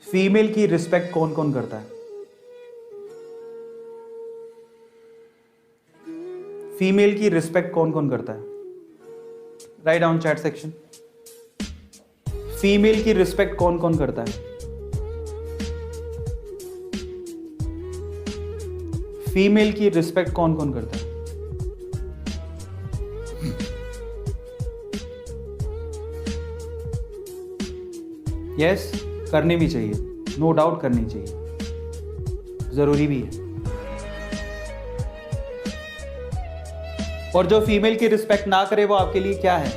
Female की respect कौन कौन करता है? फीमेल की रिस्पेक्ट कौन कौन करता है? Write down chat section. Female की रिस्पेक्ट कौन कौन करता है? फीमेल की रिस्पेक्ट कौन कौन करता है? यस, करनी भी चाहिए, नो डाउट करनी चाहिए, जरूरी भी है। और जो फीमेल की रिस्पेक्ट ना करे वो आपके लिए क्या है?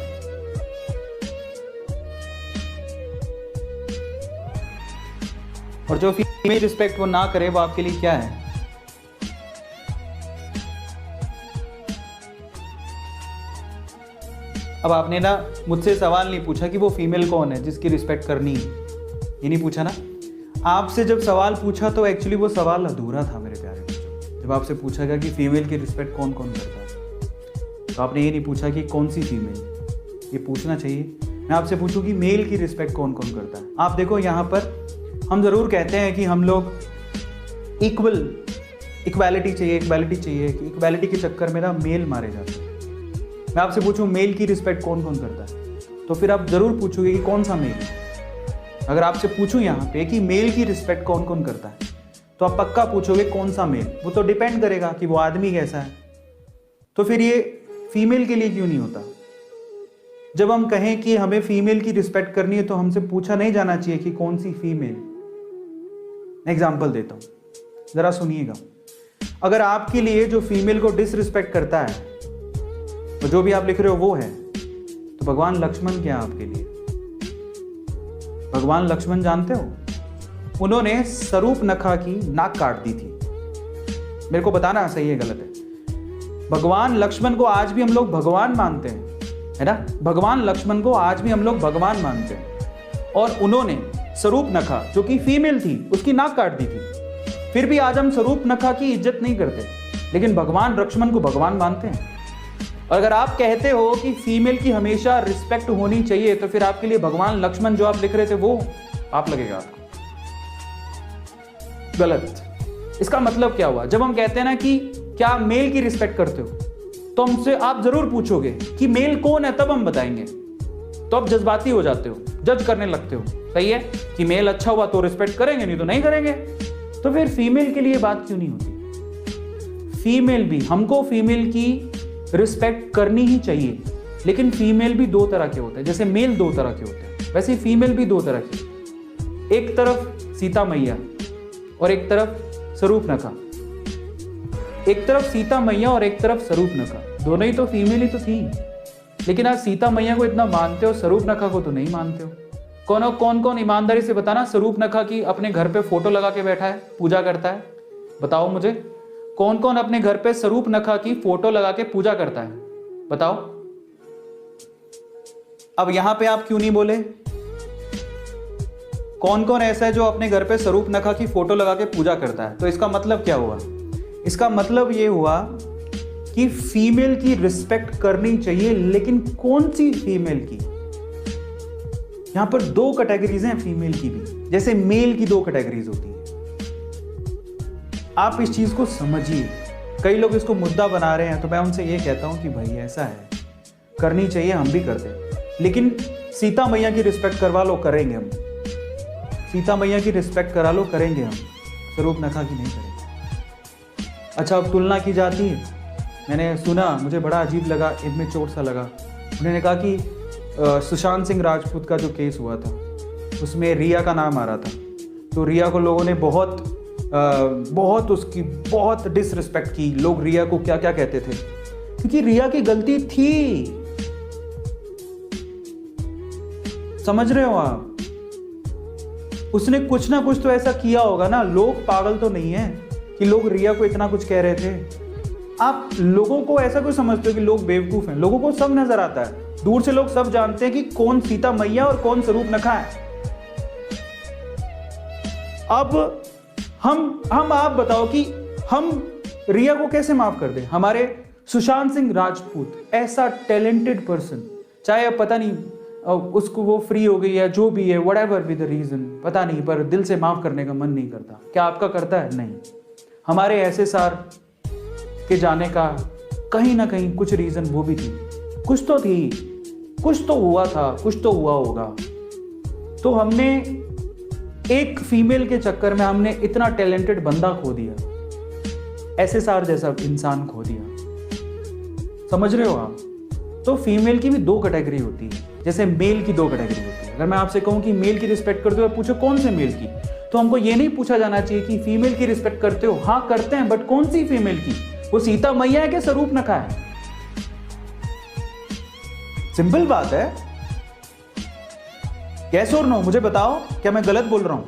और जो फीमेल रिस्पेक्ट वो ना करे वो आपके लिए क्या है? अब आपने ना मुझसे सवाल नहीं पूछा कि वो फीमेल कौन है जिसकी रिस्पेक्ट करनी है, ये नहीं पूछा ना। आपसे जब सवाल पूछा तो एक्चुअली वो सवाल अधूरा था मेरे प्यारे बच्चों। जब आपसे पूछा गया कि फीमेल की रिस्पेक्ट कौन कौन करता है, तो आपने ये नहीं पूछा कि कौन सी फीमेल, ये पूछना चाहिए। मैं आपसे पूछूं कि मेल की रिस्पेक्ट कौन कौन करता है। आप देखो यहाँ पर हम ज़रूर कहते हैं कि हम लोग इक्वालिटी चाहिए कि इक्वालिटी के चक्कर में ना मेल मारे जाते हैं। मैं आपसे पूछूं मेल की रिस्पेक्ट कौन कौन करता है, तो फिर आप ज़रूर पूछोगे कि कौन सा मेल। अगर आपसे पूछूं यहाँ पे कि मेल की रिस्पेक्ट कौन कौन करता है, तो आप पक्का पूछोगे कौन सा मेल। वो तो डिपेंड करेगा कि वो आदमी कैसा है। तो फिर ये फीमेल के लिए क्यों नहीं होता? जब हम कहें कि हमें फीमेल की रिस्पेक्ट करनी है तो हमसे पूछा नहीं जाना चाहिए कि कौन सी फीमेल। एग्जाम्पल देता हूं, जरा सुनिएगा। अगर आपके लिए जो फीमेल को डिसरिस्पेक्ट करता है तो जो भी आप लिख रहे हो वो है, तो भगवान लक्ष्मण क्या है आपके लिए? भगवान लक्ष्मण जानते हो, उन्होंने शूर्पणखा की नाक काट दी थी। मेरे को बताना सही है गलत है। भगवान लक्ष्मण को आज भी हम लोग भगवान मानते हैं, है ना। भगवान लक्ष्मण को आज भी हम लोग भगवान मानते हैं, और उन्होंने शूर्पणखा जो कि फीमेल थी उसकी नाक काट दी थी। फिर भी आज हम शूर्पणखा की इज्जत नहीं करते, लेकिन भगवान लक्ष्मण को भगवान मानते हैं। और अगर आप कहते हो कि फीमेल की हमेशा रिस्पेक्ट होनी चाहिए, तो फिर आपके लिए भगवान लक्ष्मण जो आप लिख रहे थे वो पाप लगेगा आपको। गलत। इसका मतलब क्या हुआ? जब हम कहते हैं ना कि क्या मेल की रिस्पेक्ट करते हो, तो हमसे आप जरूर पूछोगे कि मेल कौन है, तब हम बताएंगे। तो आप जज्बाती हो जाते हो, जज करने लगते हो। सही है कि मेल अच्छा हुआ तो रिस्पेक्ट करेंगे, नहीं तो नहीं करेंगे। तो फिर फीमेल के लिए बात क्यों नहीं होती? फीमेल भी, हमको फीमेल की रिस्पेक्ट करनी ही चाहिए, लेकिन फीमेल भी दो तरह के होते हैं। जैसे मेल दो तरह के होते हैं, वैसे फीमेल भी दो तरह की। एक तरफ सीता मैया और एक तरफ शूर्पणखा। एक तरफ सीता मैया और एक तरफ शूर्पणखा, दोनों ही तो फीमेल ही तो थी। लेकिन आज सीता मैया को इतना मानते हो, शूर्पणखा को तो नहीं मानते हो। कौन कौन ईमानदारी से बताना शूर्पणखा की अपने घर पे फोटो लगा के बैठा है, पूजा करता है? बताओ मुझे, कौन कौन अपने घर पे शूर्पणखा की फोटो लगा के पूजा करता है? बताओ। अब यहां पे आप क्यों नहीं बोले? कौन कौन ऐसा है जो अपने घर पे शूर्पणखा की फोटो लगा के पूजा करता है? तो इसका मतलब क्या हुआ? इसका मतलब ये हुआ कि फीमेल की रिस्पेक्ट करनी चाहिए, लेकिन कौन सी फीमेल की? यहां पर दो कैटेगरीज हैं फीमेल की भी, जैसे मेल की दो कैटेगरीज होती हैं। आप इस चीज को समझिए। कई लोग इसको मुद्दा बना रहे हैं, तो मैं उनसे ये कहता हूं कि भाई ऐसा है, करनी चाहिए, हम भी करते हैं, लेकिन सीता मैया की रिस्पेक्ट करवा लो, करेंगे हम। सीता मैया की रिस्पेक्ट करा लो, करेंगे हम। शूर्पणखा की नहीं करेंगे। अच्छा, अब तुलना की जाती है। मैंने सुना, मुझे बड़ा अजीब लगा, इनमें चोट सा लगा। उन्होंने कहा कि सुशांत सिंह राजपूत का जो केस हुआ था उसमें रिया का नाम आ रहा था, तो रिया को लोगों ने बहुत उसकी बहुत डिसरिस्पेक्ट की। लोग रिया को क्या क्या कहते थे, क्योंकि रिया की गलती थी। समझ रहे हो आप? उसने कुछ ना कुछ तो ऐसा किया होगा ना। लोग पागल तो नहीं है कि लोग रिया को इतना कुछ कह रहे थे। आप लोगों को ऐसा क्यों समझते हो कि लोग बेवकूफ हैं? लोगों को सब नजर आता है, दूर से लोग सब जानते हैं कि कौन सीता मैया और कौन शूर्पणखा है। अब हम आप बताओ कि हम रिया को कैसे माफ कर दें? हमारे सुशांत सिंह राजपूत ऐसा टैलेंटेड पर्सन, चाहे अब पता नहीं उसको वो फ्री हो गई है, जो भी है, व्हाटएवर बी द रीजन, पता नहीं, पर दिल से माफ करने का मन नहीं करता। क्या आपका करता है? नहीं। हमारे ऐसे सार के जाने का कहीं ना कहीं कुछ रीजन वो भी थी, कुछ तो थी, कुछ तो हुआ था, कुछ तो हुआ होगा। तो हमने एक फीमेल के चक्कर में हमने इतना टैलेंटेड बंदा खो दिया, ऐसे सार जैसा इंसान खो दिया। समझ रहे हो आप? तो फीमेल की भी दो कैटेगरी होती है, जैसे मेल की दो कैटेगरी होती है। अगर मैं आपसे कहूं कि मेल की रिस्पेक्ट करते हो, पूछो कौन से मेल की, तो हमको ये नहीं पूछा जाना चाहिए कि फीमेल की रिस्पेक्ट करते हो। हाँ करते हैं, बट कौन सी फीमेल की? वो सीता मैया है कि स्वरूप नखा है? सिंपल बात है। यस और नो, मुझे बताओ, क्या मैं गलत बोल रहा हूं?